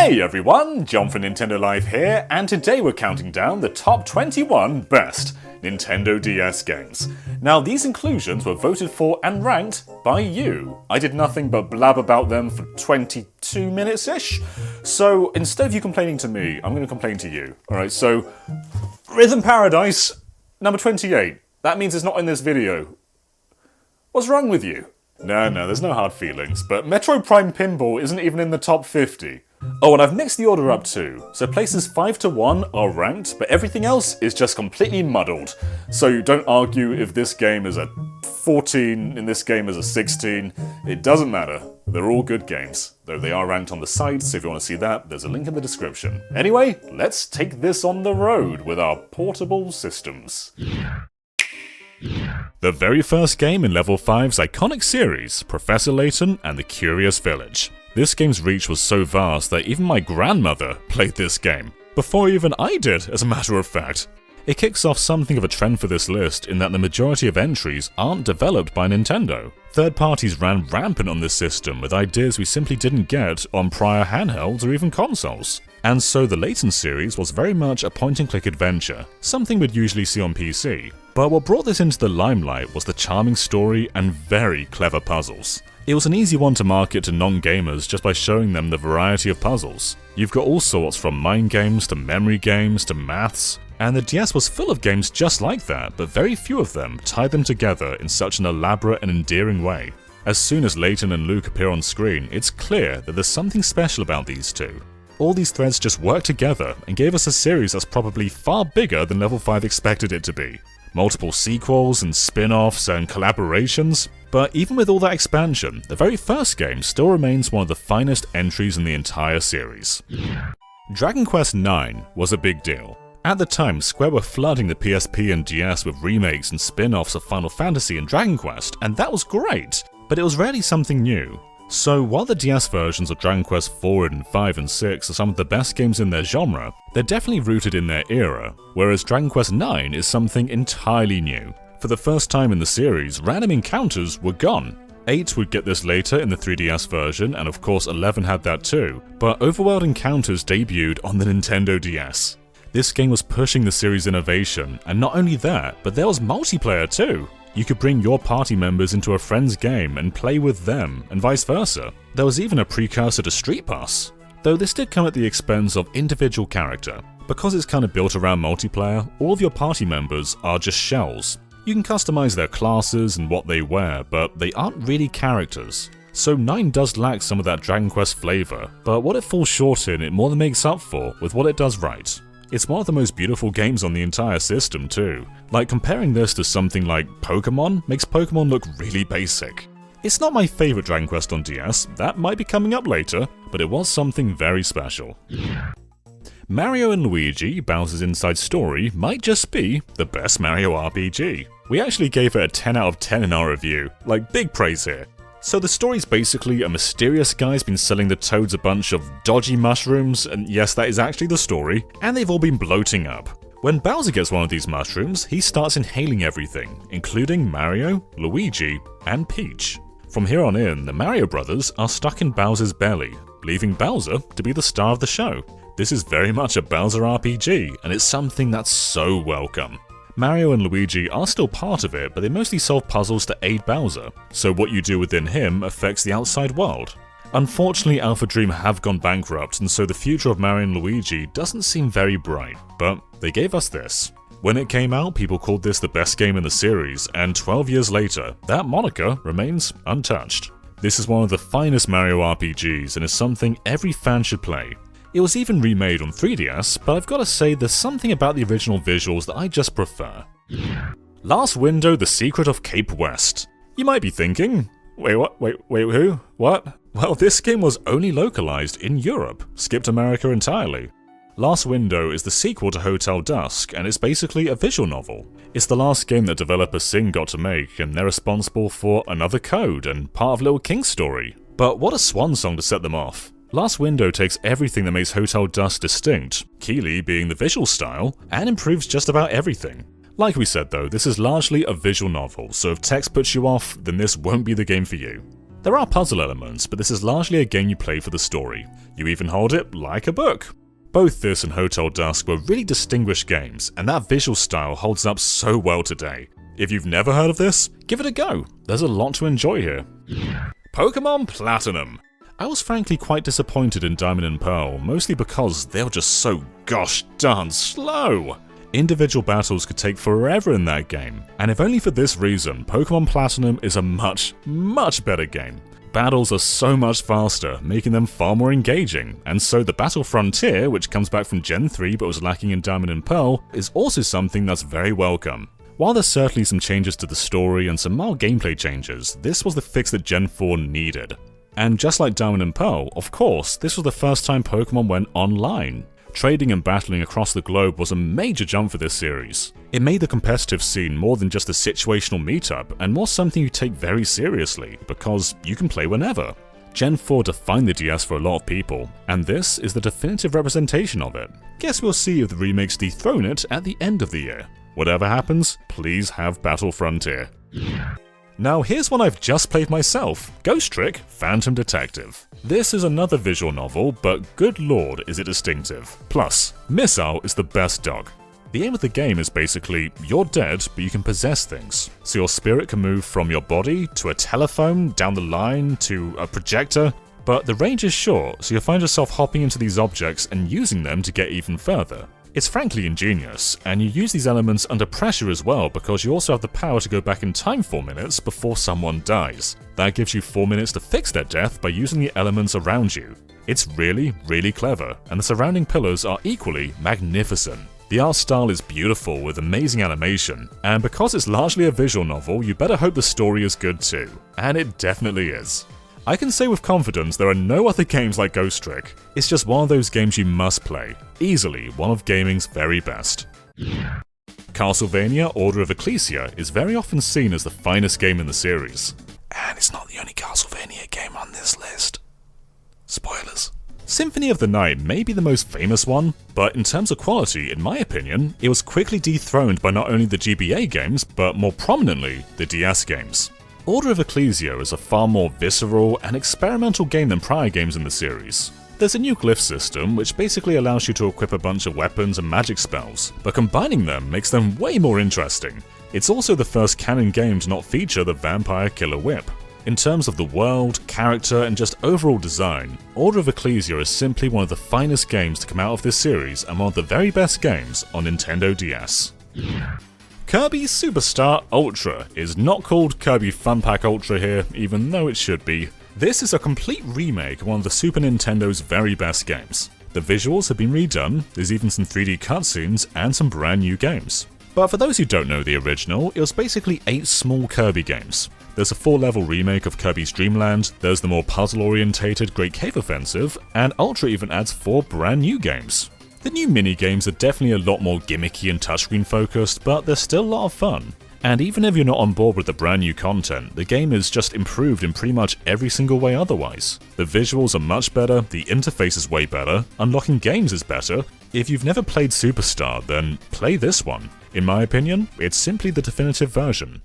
Hey everyone, John from Nintendo Live here, and today we're counting down the top 21 best Nintendo DS games. Now these inclusions were voted for and ranked by you. I did nothing but blab about them for 22 minutes-ish, so instead of you complaining to me, I'm going to complain to you. Alright, so Rhythm Paradise, number 28. That means it's not in this video. What's wrong with you? No, there's no hard feelings, but Metroid Prime Pinball isn't even in the top 50. Oh, and I've mixed the order up too, so places 5 to 1 are ranked, but everything else is just completely muddled. So don't argue if this game is a 14 and this game is a 16, it doesn't matter. They're all good games, though they are ranked on the site, so if you want to see that, there's a link in the description. Anyway, let's take this on the road with our portable systems. The very first game in Level 5's iconic series, Professor Layton and the Curious Village. This game's reach was so vast that even my grandmother played this game. Before even I did, as a matter of fact. It kicks off something of a trend for this list in that the majority of entries aren't developed by Nintendo. Third parties ran rampant on this system with ideas we simply didn't get on prior handhelds or even consoles. And so the Layton series was very much a point-and-click adventure, something we'd usually see on PC. But what brought this into the limelight was the charming story and very clever puzzles. It was an easy one to market to non-gamers just by showing them the variety of puzzles. You've got all sorts from mind games to memory games to maths, and the DS was full of games just like that, but very few of them tied them together in such an elaborate and endearing way. As soon as Layton and Luke appear on screen, it's clear that there's something special about these two. All these threads just worked together and gave us a series that's probably far bigger than Level 5 expected it to be. Multiple sequels and spin-offs and collaborations, but even with all that expansion, the very first game still remains one of the finest entries in the entire series. Dragon Quest IX was a big deal. At the time, Square were flooding the PSP and DS with remakes and spin-offs of Final Fantasy and Dragon Quest, and that was great, but it was rarely something new. So while the DS versions of Dragon Quest IV and V and VI are some of the best games in their genre, they're definitely rooted in their era, whereas Dragon Quest IX is something entirely new. For the first time in the series, random encounters were gone. 8 would get this later in the 3DS version, and of course 11 had that too, but overworld encounters debuted on the Nintendo DS. This game was pushing the series' innovation, and not only that, but there was multiplayer too. You could bring your party members into a friend's game and play with them, and vice versa. There was even a precursor to Street Pass. Though this did come at the expense of individual character. Because it's kind of built around multiplayer, all of your party members are just shells. You can customize their classes and what they wear, but they aren't really characters. So 9 does lack some of that Dragon Quest flavor, but what it falls short in, it more than makes up for with what it does right. It's one of the most beautiful games on the entire system too. Like, comparing this to something like Pokémon makes Pokémon look really basic. It's not my favorite Dragon Quest on DS, that might be coming up later, but it was something very special. Mario & Luigi Bowser's Inside Story might just be the best Mario RPG. We actually gave it a 10 out of 10 in our review, like big praise here. So the story's basically a mysterious guy's been selling the Toads a bunch of dodgy mushrooms, and yes, that is actually the story, and they've all been bloating up. When Bowser gets one of these mushrooms, he starts inhaling everything, including Mario, Luigi, and Peach. From here on in, the Mario brothers are stuck in Bowser's belly, leaving Bowser to be the star of the show. This is very much a Bowser RPG, and it's something that's so welcome. Mario and Luigi are still part of it, but they mostly solve puzzles to aid Bowser, so what you do within him affects the outside world. Unfortunately, Alpha Dream have gone bankrupt, and so the future of Mario and Luigi doesn't seem very bright, but they gave us this. When it came out, people called this the best game in the series, and 12 years later, that moniker remains untouched. This is one of the finest Mario RPGs, and is something every fan should play. It was even remade on 3DS, but I've got to say there's something about the original visuals that I just prefer. Last Window: The Secret of Cape West. You might be thinking, wait, who? What? Well, this game was only localized in Europe, skipped America entirely. Last Window is the sequel to Hotel Dusk, and it's basically a visual novel. It's the last game that developer Sing got to make, and they're responsible for Another Code and part of Little King's story. But what a swan song to set them off. Last Window takes everything that makes Hotel Dusk distinct, Keighley being the visual style, and improves just about everything. Like we said though, this is largely a visual novel, so if text puts you off, then this won't be the game for you. There are puzzle elements, but this is largely a game you play for the story. You even hold it like a book. Both this and Hotel Dusk were really distinguished games, and that visual style holds up so well today. If you've never heard of this, give it a go. There's a lot to enjoy here. Pokémon Platinum. I was frankly quite disappointed in Diamond and Pearl, mostly because they were just so gosh darn slow. Individual battles could take forever in that game, and if only for this reason, Pokémon Platinum is a much better game. Battles are so much faster, making them far more engaging, and so the Battle Frontier, which comes back from Gen 3 but was lacking in Diamond and Pearl, is also something that's very welcome. While there's certainly some changes to the story and some mild gameplay changes, this was the fix that Gen 4 needed. And just like Diamond and Pearl, of course, this was the first time Pokémon went online. Trading and battling across the globe was a major jump for this series. It made the competitive scene more than just a situational meetup, and more something you take very seriously, because you can play whenever. Gen 4 defined the DS for a lot of people, and this is the definitive representation of it. Guess we'll see if the remakes dethrone it at the end of the year. Whatever happens, please have Battle Frontier. Now here's one I've just played myself, Ghost Trick Phantom Detective. This is another visual novel, but good lord is it distinctive. Plus, Missile is the best dog. The aim of the game is basically, you're dead, but you can possess things. So your spirit can move from your body to a telephone, down the line, to a projector, but the range is short, so you'll find yourself hopping into these objects and using them to get even further. It's frankly ingenious, and you use these elements under pressure as well because you also have the power to go back in time 4 minutes before someone dies. That gives you 4 minutes to fix their death by using the elements around you. It's really clever, and the surrounding pillars are equally magnificent. The art style is beautiful with amazing animation, and because it's largely a visual novel, you better hope the story is good too. And it definitely is. I can say with confidence there are no other games like Ghost Trick. It's just one of those games you must play. Easily one of gaming's very best. Castlevania Order of Ecclesia is very often seen as the finest game in the series. And it's not the only Castlevania game on this list. Spoilers. Symphony of the Night may be the most famous one, but in terms of quality, in my opinion, it was quickly dethroned by not only the GBA games, but more prominently, the DS games. Order of Ecclesia is a far more visceral and experimental game than prior games in the series. There's a new glyph system which basically allows you to equip a bunch of weapons and magic spells, but combining them makes them way more interesting. It's also the first canon game to not feature the Vampire Killer Whip. In terms of the world, character, and just overall design, Order of Ecclesia is simply one of the finest games to come out of this series and one of the very best games on Nintendo DS. Kirby Superstar Ultra is not called Kirby Fun Pack Ultra here, even though it should be. This is a complete remake of one of the Super Nintendo's very best games. The visuals have been redone, there's even some 3D cutscenes and some brand new games. But for those who don't know the original, it was basically 8 small Kirby games. There's a 4-level remake of Kirby's Dream Land, there's the more puzzle-orientated Great Cave Offensive, and Ultra even adds 4 brand new games. The new mini-games are definitely a lot more gimmicky and touchscreen focused, but they're still a lot of fun. And even if you're not on board with the brand new content, the game is just improved in pretty much every single way otherwise. The visuals are much better, the interface is way better, unlocking games is better. If you've never played Superstar, then play this one. In my opinion, it's simply the definitive version.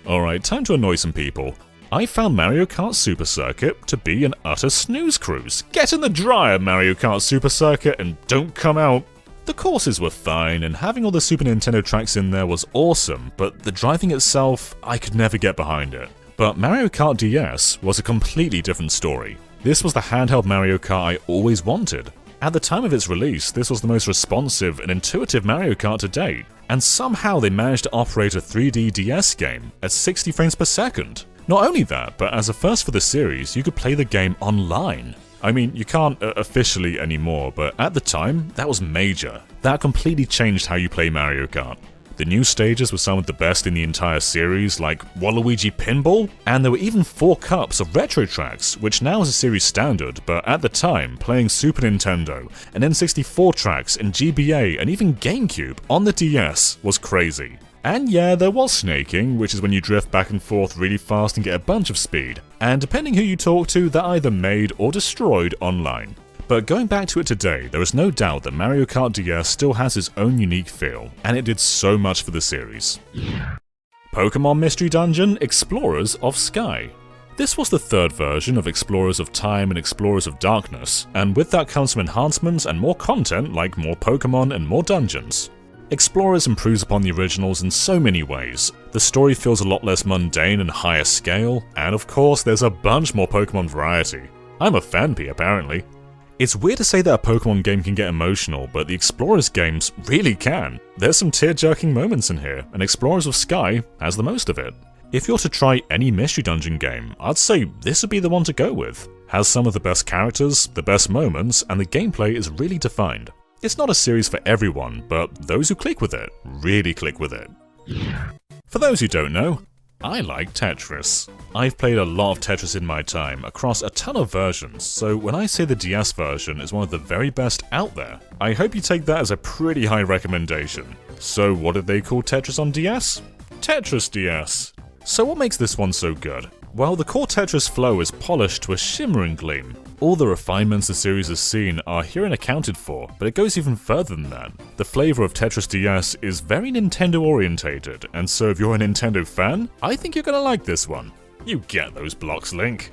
Alright, time to annoy some people. I found Mario Kart Super Circuit to be an utter snooze cruise. Get in the dryer, Mario Kart Super Circuit, and don't come out. The courses were fine, and having all the Super Nintendo tracks in there was awesome, but the driving itself, I could never get behind it. But Mario Kart DS was a completely different story. This was the handheld Mario Kart I always wanted. At the time of its release, this was the most responsive and intuitive Mario Kart to date, and somehow they managed to operate a 3D DS game at 60 frames per second. Not only that, but as a first for the series, you could play the game online. I mean, you can't officially anymore, but at the time, that was major. That completely changed how you play Mario Kart. The new stages were some of the best in the entire series, like Waluigi Pinball, and there were even 4 cups of retro tracks, which now is a series standard, but at the time, playing Super Nintendo, and N64 tracks, and GBA, and even GameCube on the DS was crazy. And yeah, there was snaking, which is when you drift back and forth really fast and get a bunch of speed, and depending who you talk to, that either made or destroyed online. But going back to it today, there is no doubt that Mario Kart DS still has its own unique feel, and it did so much for the series. Pokémon Mystery Dungeon Explorers of Sky. This was the third version of Explorers of Time and Explorers of Darkness, and with that comes some enhancements and more content like more Pokémon and more dungeons. Explorers improves upon the originals in so many ways. The story feels a lot less mundane and higher scale, and of course there's a bunch more Pokémon variety. I'm a fanpy apparently. It's weird to say that a Pokémon game can get emotional, but the Explorers games really can. There's some tear-jerking moments in here, and Explorers of Sky has the most of it. If you're to try any mystery dungeon game, I'd say this would be the one to go with. Has some of the best characters, the best moments, and the gameplay is really defined. It's not a series for everyone, but those who click with it, really click with it. For those who don't know, I like Tetris. I've played a lot of Tetris in my time, across a ton of versions, so when I say the DS version is one of the very best out there, I hope you take that as a pretty high recommendation. So what did they call Tetris on DS? Tetris DS. So what makes this one so good? Well, the core Tetris flow is polished to a shimmering gleam. All the refinements the series has seen are herein accounted for, but it goes even further than that. The flavor of Tetris DS is very Nintendo orientated, and so if you're a Nintendo fan, I think you're gonna like this one. You get those blocks, Link.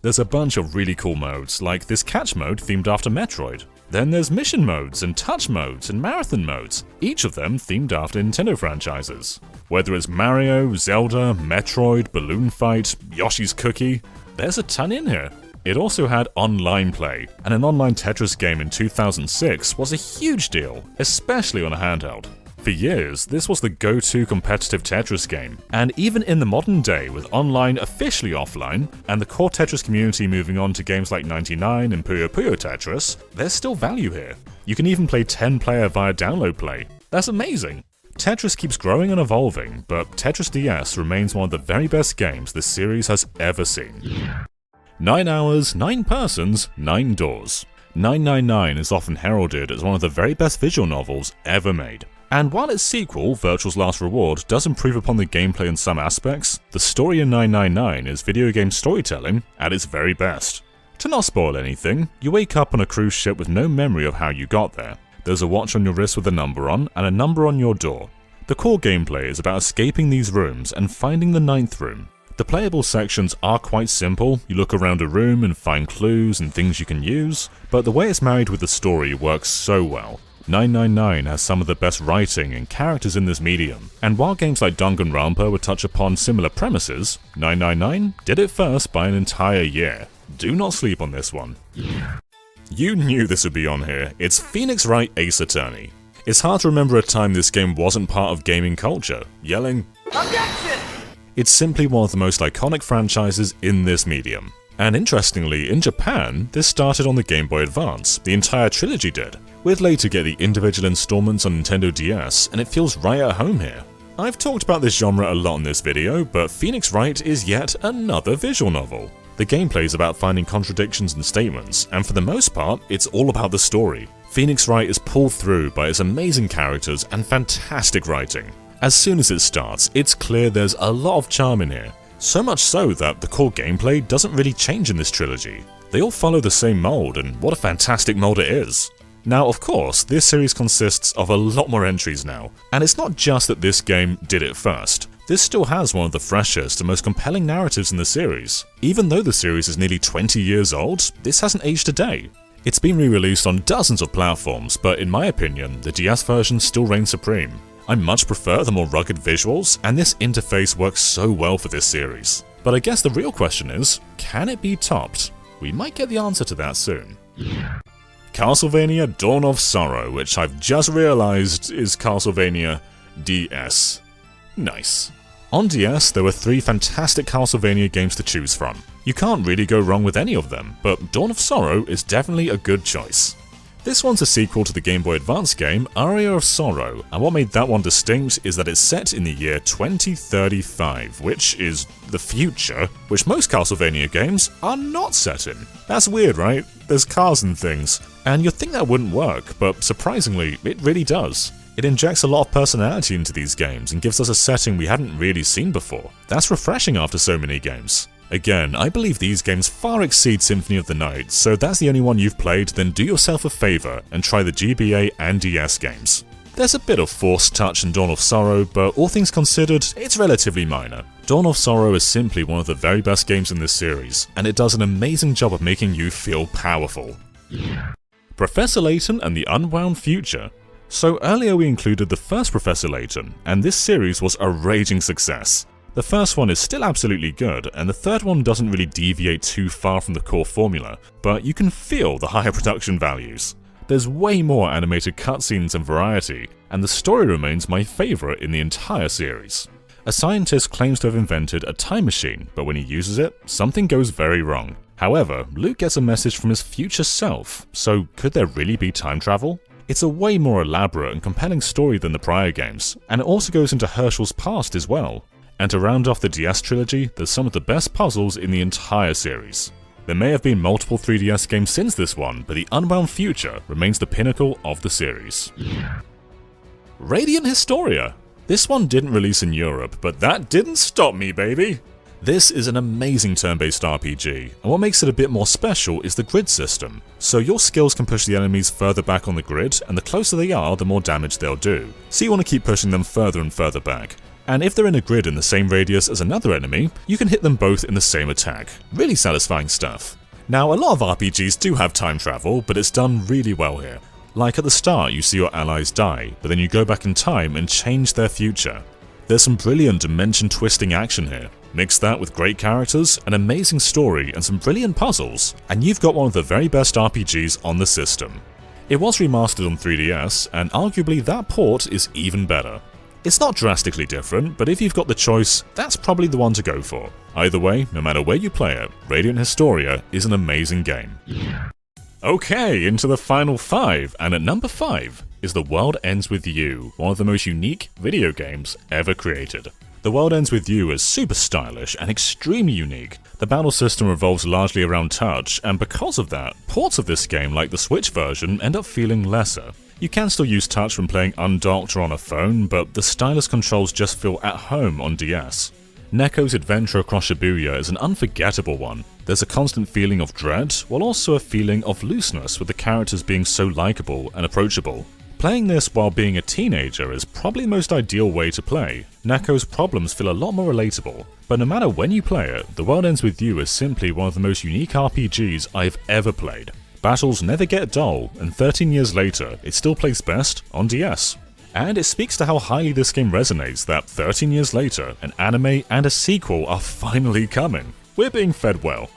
There's a bunch of really cool modes, like this catch mode themed after Metroid. Then there's mission modes and touch modes and marathon modes, each of them themed after Nintendo franchises. Whether it's Mario, Zelda, Metroid, Balloon Fight, Yoshi's Cookie, there's a ton in here. It also had online play, and an online Tetris game in 2006 was a huge deal, especially on a handheld. For years, this was the go-to competitive Tetris game, and even in the modern day with online officially offline, and the core Tetris community moving on to games like 99 and Puyo Puyo Tetris, there's still value here. You can even play 10-player via download play. That's amazing! Tetris keeps growing and evolving, but Tetris DS remains one of the very best games this series has ever seen. 9 hours, 9 persons, 9 doors. 999 is often heralded as one of the very best visual novels ever made. And while its sequel, Virtual's Last Reward, does improve upon the gameplay in some aspects, the story in 999 is video game storytelling at its very best. To not spoil anything, you wake up on a cruise ship with no memory of how you got there. There's a watch on your wrist with a number on, and a number on your door. The core gameplay is about escaping these rooms and finding the 9th room. The playable sections are quite simple. You look around a room and find clues and things you can use, but the way it's married with the story works so well. 999 has some of the best writing and characters in this medium, and while games like Danganronpa would touch upon similar premises, 999 did it first by an entire year. Do not sleep on this one. You knew this would be on here. It's Phoenix Wright Ace Attorney. It's hard to remember a time this game wasn't part of gaming culture, yelling, "Objection!" It's simply one of the most iconic franchises in this medium. And interestingly, in Japan, this started on the Game Boy Advance, the entire trilogy did. We'd later get the individual installments on Nintendo DS, and it feels right at home here. I've talked about this genre a lot in this video, but Phoenix Wright is yet another visual novel. The gameplay is about finding contradictions in statements, and for the most part, it's all about the story. Phoenix Wright is pulled through by its amazing characters and fantastic writing. As soon as it starts, it's clear there's a lot of charm in here. So much so that the core gameplay doesn't really change in this trilogy. They all follow the same mold, and what a fantastic mold it is. Now, of course, this series consists of a lot more entries now, and it's not just that this game did it first. This still has one of the freshest and most compelling narratives in the series. Even though the series is nearly 20 years old, this hasn't aged a day. It's been re-released on dozens of platforms, but in my opinion, the DS version still reigns supreme. I much prefer the more rugged visuals, and this interface works so well for this series. But I guess the real question is, can it be topped? We might get the answer to that soon. Castlevania Dawn of Sorrow, which I've just realized is Castlevania DS. Nice. On DS, there were 3 fantastic Castlevania games to choose from. You can't really go wrong with any of them, but Dawn of Sorrow is definitely a good choice. This one's a sequel to the Game Boy Advance game Aria of Sorrow, and what made that one distinct is that it's set in the year 2035, which is the future, which most Castlevania games are not set in. That's weird, right? There's cars and things, and you'd think that wouldn't work, but surprisingly, it really does. It injects a lot of personality into these games and gives us a setting we hadn't really seen before. That's refreshing after so many games. Again, I believe these games far exceed Symphony of the Night, so if that's the only one you've played, then do yourself a favor and try the GBA and DS games. There's a bit of Force Touch in Dawn of Sorrow, but all things considered, it's relatively minor. Dawn of Sorrow is simply one of the very best games in this series, and it does an amazing job of making you feel powerful. Professor Layton and the Unwound Future. So earlier we included the first Professor Layton, and this series was a raging success. The first one is still absolutely good, and the third one doesn't really deviate too far from the core formula, but you can feel the higher production values. There's way more animated cutscenes and variety, and the story remains my favourite in the entire series. A scientist claims to have invented a time machine, but when he uses it, something goes very wrong. However, Luke gets a message from his future self, so could there really be time travel? It's a way more elaborate and compelling story than the prior games, and it also goes into Herschel's past as well. And to round off the DS trilogy, there's some of the best puzzles in the entire series. There may have been multiple 3DS games since this one, but the Unwound Future remains the pinnacle of the series. Radiant Historia. This one didn't release in Europe, but that didn't stop me, baby! This is an amazing turn-based RPG, and what makes it a bit more special is the grid system. So your skills can push the enemies further back on the grid, and the closer they are, the more damage they'll do. So you want to keep pushing them further and further back. And if they're in a grid in the same radius as another enemy, you can hit them both in the same attack. Really satisfying stuff. Now, a lot of RPGs do have time travel, but it's done really well here. Like at the start, you see your allies die, but then you go back in time and change their future. There's some brilliant dimension-twisting action here. Mix that with great characters, an amazing story, and some brilliant puzzles, and you've got one of the very best RPGs on the system. It was remastered on 3DS, and arguably that port is even better. It's not drastically different, but if you've got the choice, that's probably the one to go for. Either way, no matter where you play it, Radiant Historia is an amazing game. Okay, into the final 5, and at number 5 is The World Ends With You, one of the most unique video games ever created. The World Ends With You is super stylish and extremely unique. The battle system revolves largely around touch, and because of that, ports of this game like the Switch version end up feeling lesser. You can still use touch when playing undocked or on a phone, but the stylus controls just feel at home on DS. Neko's adventure across Shibuya is an unforgettable one. There's a constant feeling of dread, while also a feeling of looseness with the characters being so likeable and approachable. Playing this while being a teenager is probably the most ideal way to play. Neko's problems feel a lot more relatable, but no matter when you play it, The World Ends With You is simply one of the most unique RPGs I've ever played. Battles never get dull, and 13 years later, it still plays best on DS. And it speaks to how highly this game resonates that 13 years later, an anime and a sequel are finally coming. We're being fed well.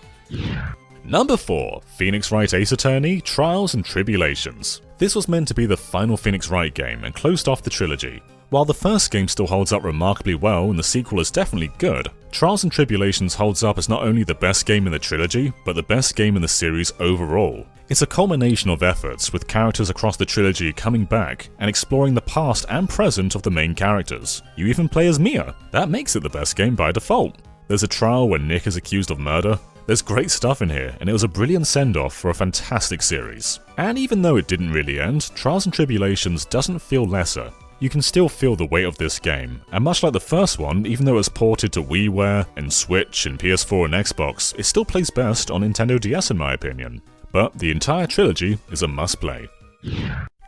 Number 4. Phoenix Wright Ace Attorney, Trials and Tribulations. This was meant to be the final Phoenix Wright game and closed off the trilogy. While the first game still holds up remarkably well and the sequel is definitely good, Trials and Tribulations holds up as not only the best game in the trilogy, but the best game in the series overall. It's a culmination of efforts, with characters across the trilogy coming back and exploring the past and present of the main characters. You even play as Mia. That makes it the best game by default. There's a trial where Nick is accused of murder. There's great stuff in here, and it was a brilliant send-off for a fantastic series. And even though it didn't really end, Trials and Tribulations doesn't feel lesser. You can still feel the weight of this game, and much like the first one, even though it was ported to WiiWare and Switch and PS4 and Xbox, it still plays best on Nintendo DS in my opinion. But the entire trilogy is a must-play.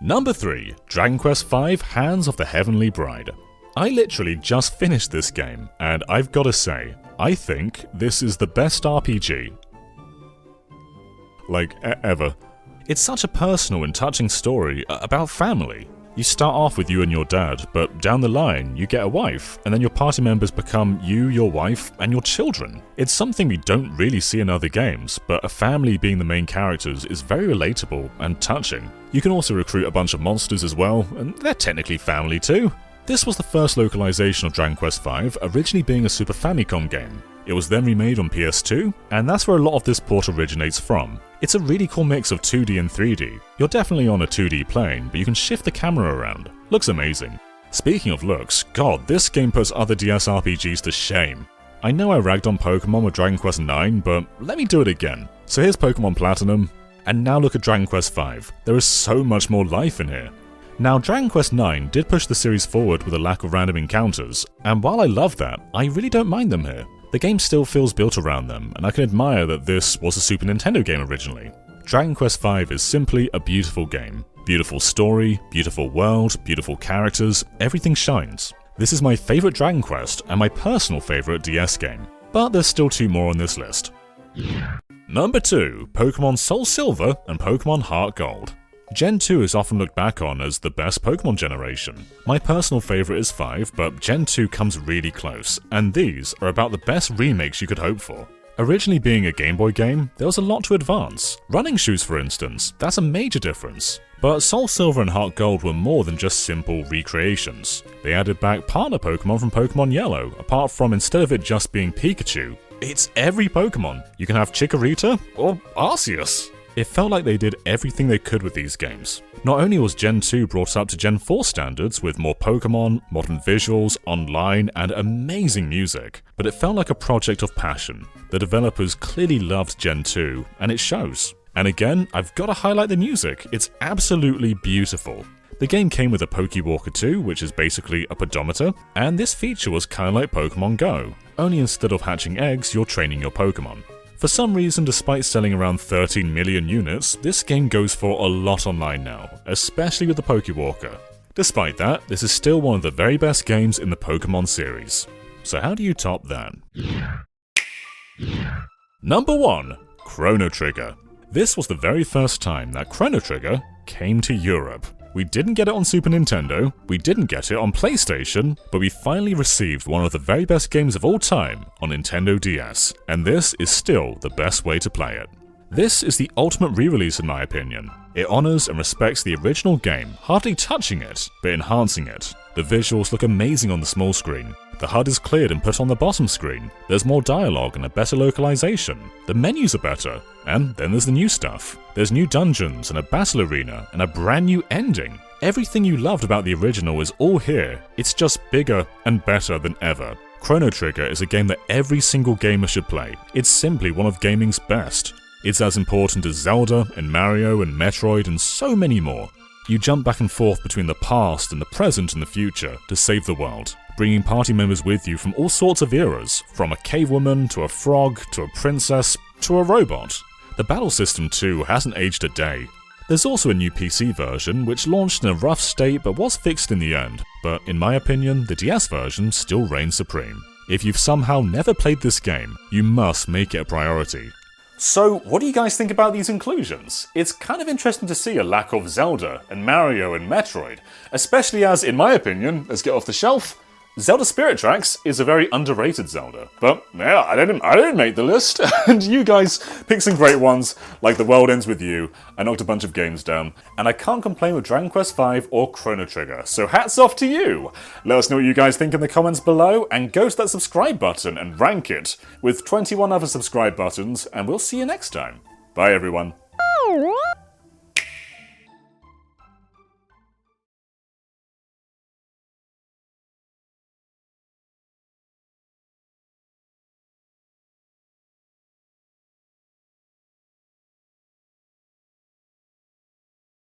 Number 3. Dragon Quest V Hands of the Heavenly Bride. I literally just finished this game, and I've gotta say, I think this is the best RPG ever. It's such a personal and touching story about family. You start off with you and your dad, but down the line you get a wife, and then your party members become you, your wife, and your children. It's something we don't really see in other games, but a family being the main characters is very relatable and touching. You can also recruit a bunch of monsters as well, and they're technically family too. This was the first localization of Dragon Quest V, originally being a Super Famicom game. It was then remade on PS2, and that's where a lot of this port originates from. It's a really cool mix of 2D and 3D. You're definitely on a 2D plane, but you can shift the camera around. Looks amazing. Speaking of looks, god, this game puts other DS RPGs to shame. I know I ragged on Pokémon with Dragon Quest IX, but let me do it again. So here's Pokémon Platinum, and now look at Dragon Quest V. There is so much more life in here. Now, Dragon Quest IX did push the series forward with a lack of random encounters, and while I love that, I really don't mind them here. The game still feels built around them, and I can admire that this was a Super Nintendo game originally. Dragon Quest V is simply a beautiful game. The Beautiful story, beautiful world, beautiful characters, everything shines. This is my favourite Dragon Quest and my personal favourite DS game, but there's still 2 more on this list. Number 2, Pokémon SoulSilver and Pokémon HeartGold. Gen 2 is often looked back on as the best Pokémon generation. My personal favourite is 5, but Gen 2 comes really close, and these are about the best remakes you could hope for. Originally being a Game Boy game, there was a lot to advance. Running shoes, for instance, that's a major difference. But SoulSilver and HeartGold were more than just simple recreations. They added back partner Pokémon from Pokémon Yellow, apart from instead of it just being Pikachu, it's every Pokémon. You can have Chikorita or Arceus. It felt like they did everything they could with these games. Not only was Gen 2 brought up to Gen 4 standards with more Pokémon, modern visuals, online, and amazing music, but it felt like a project of passion. The developers clearly loved Gen 2, and it shows. And again, I've got to highlight the music, it's absolutely beautiful. The game came with a Pokewalker 2, which is basically a pedometer, and this feature was kinda like Pokemon Go, only instead of hatching eggs, you're training your Pokemon. For some reason, despite selling around 13 million units, this game goes for a lot online now, especially with the Pokewalker. Despite that, this is still one of the very best games in the Pokemon series. So how do you top that? Number 1, Chrono Trigger. This was the very first time that Chrono Trigger came to Europe. We didn't get it on Super Nintendo, we didn't get it on PlayStation, but we finally received one of the very best games of all time on Nintendo DS, and this is still the best way to play it. This is the ultimate re-release in my opinion. It honours and respects the original game, hardly touching it, but enhancing it. The visuals look amazing on the small screen. The HUD is cleared and put on the bottom screen. There's more dialogue and a better localization. The menus are better. And then there's the new stuff. There's new dungeons and a battle arena and a brand new ending. Everything you loved about the original is all here. It's just bigger and better than ever. Chrono Trigger is a game that every single gamer should play. It's simply one of gaming's best. It's as important as Zelda and Mario and Metroid and so many more. You jump back and forth between the past and the present and the future to save the world, bringing party members with you from all sorts of eras, from a cavewoman to a frog to a princess to a robot. The battle system too hasn't aged a day. There's also a new PC version which launched in a rough state but was fixed in the end, but in my opinion the DS version still reigns supreme. If you've somehow never played this game, you must make it a priority. So, what do you guys think about these inclusions? It's kind of interesting to see a lack of Zelda and Mario and Metroid, especially as, in my opinion, let's get off the shelf, Zelda Spirit Tracks is a very underrated Zelda. But yeah, I didn't make the list, and you guys picked some great ones, like The World Ends With You. I knocked a bunch of games down, and I can't complain with Dragon Quest V or Chrono Trigger, so hats off to you! Let us know what you guys think in the comments below, and go to that subscribe button and rank it with 21 other subscribe buttons, and we'll see you next time. Bye everyone.